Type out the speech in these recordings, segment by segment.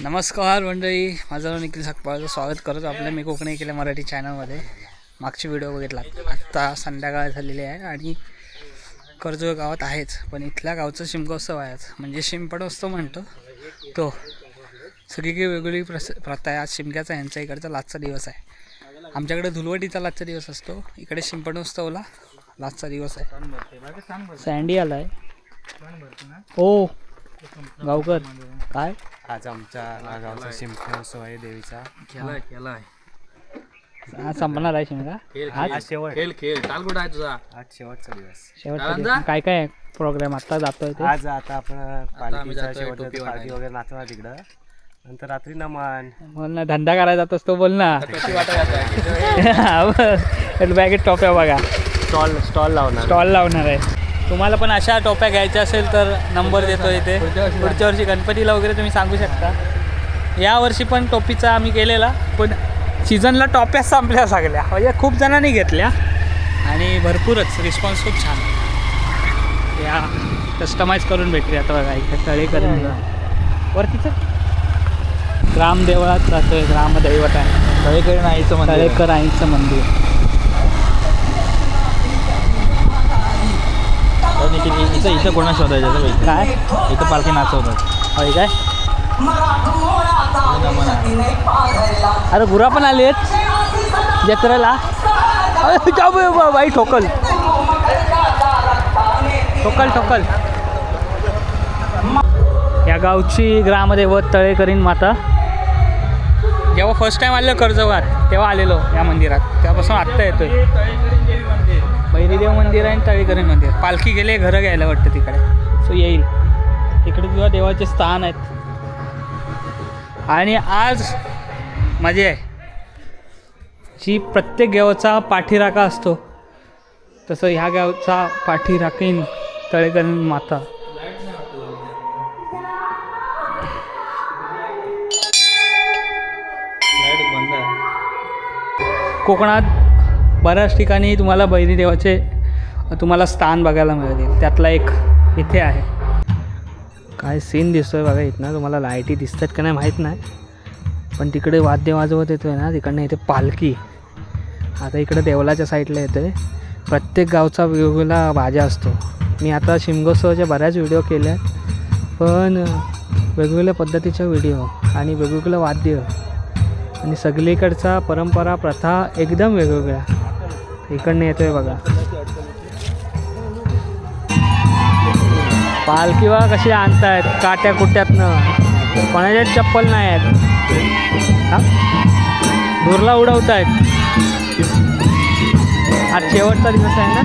नमस्कार मंडळी, माझं नाव निखिल सकपाळचं स्वागत करतो आपल्या मी कोकणी केल्या मराठी चॅनलमध्ये. मागची व्हिडिओ बघितला. आत्ता संध्याकाळ झालेली आहे आणि कर्जोळ गावात आहेच, पण इथल्या गावचं शिमगोत्सव आहे म्हणजे शिंपणोत्सव म्हणतो तो. सगळीकडे वेगवेगळी प्रथा आहे. आज शिमग्याचा यांच्या इकडचा लाचचा दिवस आहे. आमच्याकडे धुलवटीचा लाचचा दिवस असतो, इकडे शिंपणोत्सवला लाचचा दिवस आहे. सँडी आला आहे. हो गावकर काय आज आमच्या गावचा शिमगोत्सव आहे देवीचा. आज संपणार आहे शिमगा. आज शेवटचा दिवस. शेवटचा काय काय प्रोग्राम आता जातोय ते. आज आता आपण पालखीचा शेवटचा पालखी वगैरे नाचणार तिकडं. नंतर रात्री नमन. बोल ना, धंदा करायचा जातोस तो बोल ना. बॅगेत टोप्या बघा, स्टॉल लावणार आहे. तुम्हाला पण अशा टोप्या घ्यायच्या असेल तर नंबर देतो इथे. पुढच्या वर्षी गणपतीला वगैरे तुम्ही सांगू शकता. यावर्षी पण टोपीचा आम्ही केलेला, पण सीझनला टोप्या संपल्या सगळ्या, म्हणजे खूप जणांनी घेतल्या आणि भरपूरच रिस्पॉन्स खूप छान. या कस्टमाइज करून भेटली. आता बघा इथे तळेकर वरतीचं ग्रामदेवळात जातोय. ग्रामदैवत आहे तळेकर आईचं मंदिर. इथं कोणा शोधायचं काय इथं पालखी नाचवतात. होय काय. अरे गुरा पण आले आहेत जत्रेला. बाई ठोकल. या गावची ग्रामदैवत तळेकरीण माता. जेव्हा फर्स्ट टाइम आलेलो कर्जवात तेव्हा आलेलो या मंदिरात, त्यापासून आत्ता येतोय. बैरीदेव मंदिर आहे आणि तळेकरीण मंदिर. पालखी गेले घरं घ्यायला वाटतं तिकडे, सो येईल इकडे तुझ्या देवाचे स्थान आहेत. आणि आज मजा आहे जी प्रत्येक गावाचा पाठीराखा असतो, तसं ह्या गावचा पाठीराखीण तळेकरीण माता. कोकणात बऱ्याच ठिकाणी तुम्हाला बैरी देवाचे स्थान बघायला मिळतील. त्यातला एक इथे आहे. काय सीन दिसतोय बघा इथनं. तुम्हाला लाईटी दिसतात का नाही माहीत नाही, पण तिकडे वाद्य वाजवत येतो आहे ना, तिकडनं इथे पालखी. आता इकडे देवलाच्या साईडला येतो आहे. प्रत्येक गावचा वेगवेगळा बाजा असतो. मी आता शिमगोत्सवाच्या बऱ्याच व्हिडिओ केल्या, पण वेगवेगळ्या पद्धतीच्या व्हिडिओ आणि वेगवेगळं वाद्य आणि सगळीकडचा परंपरा प्रथा एकदम वेगवेगळ्या. इकडनं येतोय बघा पालखी. बघा कशी आणतायत काट्या कुट्यातनं. कोणाच्या चप्पल नाही आहेत. धुरला उडवत आहेत. आज शेवटचा दिवस आहे ना.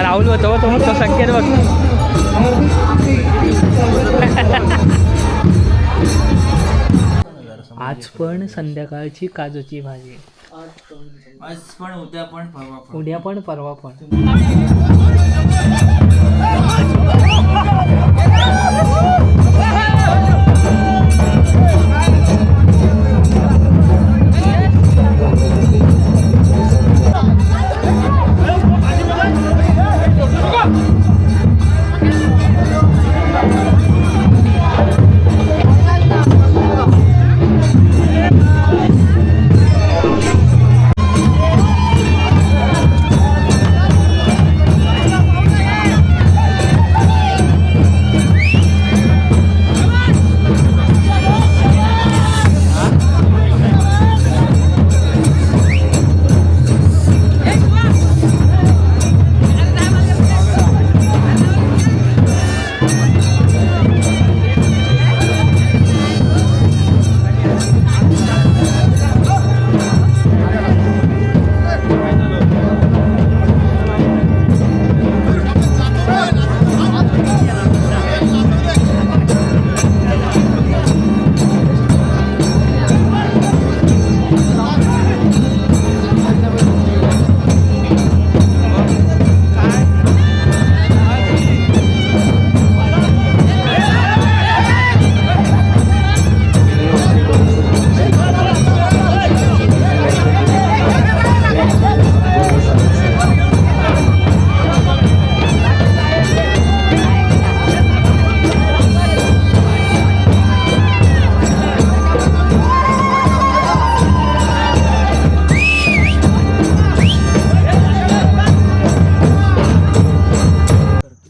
राहुल होतो तो संकेत बघ. आज पण संध्याकाळची काजूची भाजी. आज पण उद्या पण परवा पण.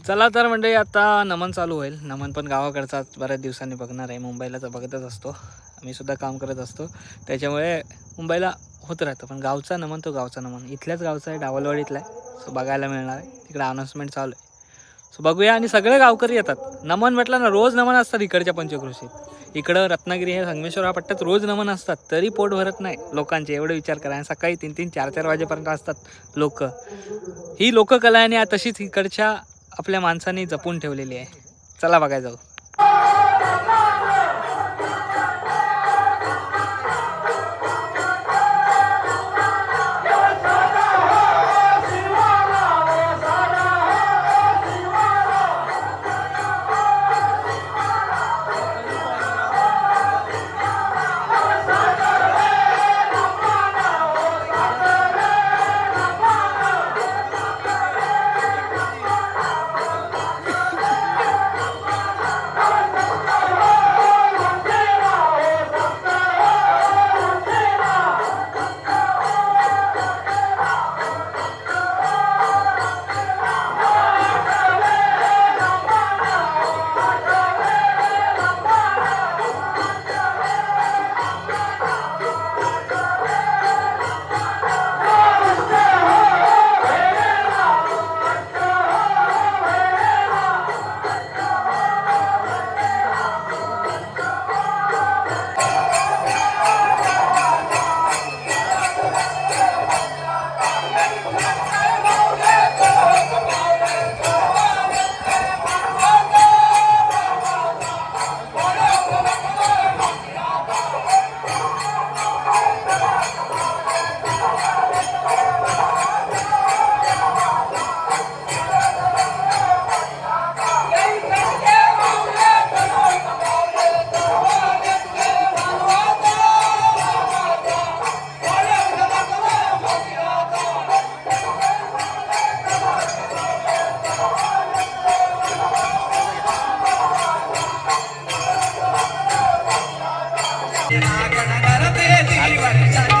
चला तर म्हणजे आता नमन चालू होईल. नमन पण गावाकडचा बऱ्याच दिवसांनी बघणार आहे. मुंबईला तर बघतच असतो, आम्ही सुद्धा काम करत असतो, त्याच्यामुळे मुंबईला होत राहतं. पण गावचा नमन तो गावचा नमन इथल्याच गावचा आहे, डावलवाडीतला आहे. सो बघायला मिळणार आहे, तिकडे अनाऊन्समेंट चालू आहे. सो बघूया. आणि सगळे गावकरी येतात. नमन म्हटलं ना, रोज नमन असतात इकडच्या पंचक्रोशीत. इकडं रत्नागिरी हे संगमेश्वर हा पट्ट्यात रोज नमन असतात, तरी पोट भरत नाही लोकांचे. एवढे विचार करा. आणि सकाळी 3-3, 4-4 वाजेपर्यंत असतात लोक. ही लोककला आहे आणि तशीच इकडच्या आपल्या माणसांनी जपून ठेवलेली आहे. चला बघायला जाऊ.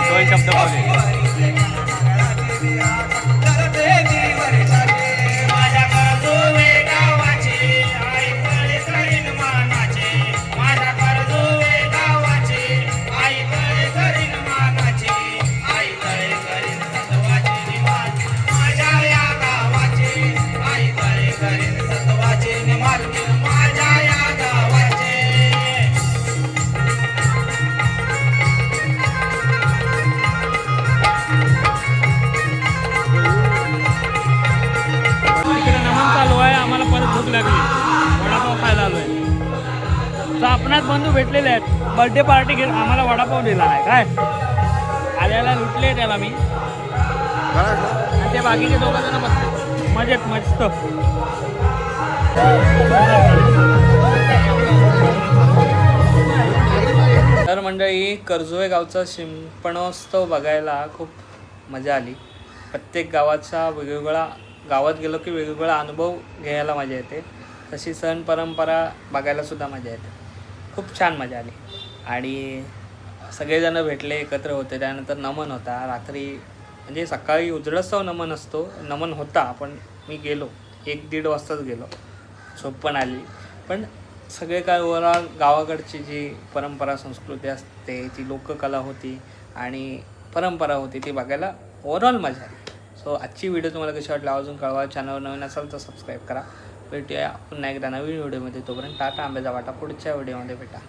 दोन शब्द बोले. भूक लागली, वडापाव खायला आलोय. तर आपणात बंधू भेटलेले आहेत, बर्थडे पार्टी घेत आम्हाला वडापाव दिला आहे. काय आल्याला लुटले त्याला मी, आणि ते बाकीचे 2 जण बसले मजेत मस्त. तर मंडळी, कर्जुवे गावचा शिंपणोत्सव बघायला खूप मजा आली. प्रत्येक गावाचा वेगवेगळा, गावात गेलो की वेगवेगळा अनुभव घ्यायला मजा येते. तशी सण परंपरा बघायलासुद्धा मजा येते. खूप छान मजा आली. आणि सगळेजण भेटले, एकत्र होते. त्यानंतर नमन होता रात्री, म्हणजे सकाळी उजळस्तव नमन असतो, नमन होता. पण मी गेलो 1-1.5 वाजताच गेलो, झोप पण आली. पण सगळे काय ओव्हरऑल गावाकडची जी परंपरा संस्कृती असते, ती लोककला होती आणि परंपरा होती, ती बघायला ओव्हरऑल मजा आली. सो आजची व्हिडिओ तुम्हाला कशी वाटली अजून कळवा. चॅनलवर नवीन असाल तर सबस्क्राईब करा. भेटूया पुन्हा एकदा नवीन व्हिडिओमध्ये. तोपर्यंत टाटा, आंब्याचा वाटा. पुढच्या व्हिडिओमध्ये भेटा.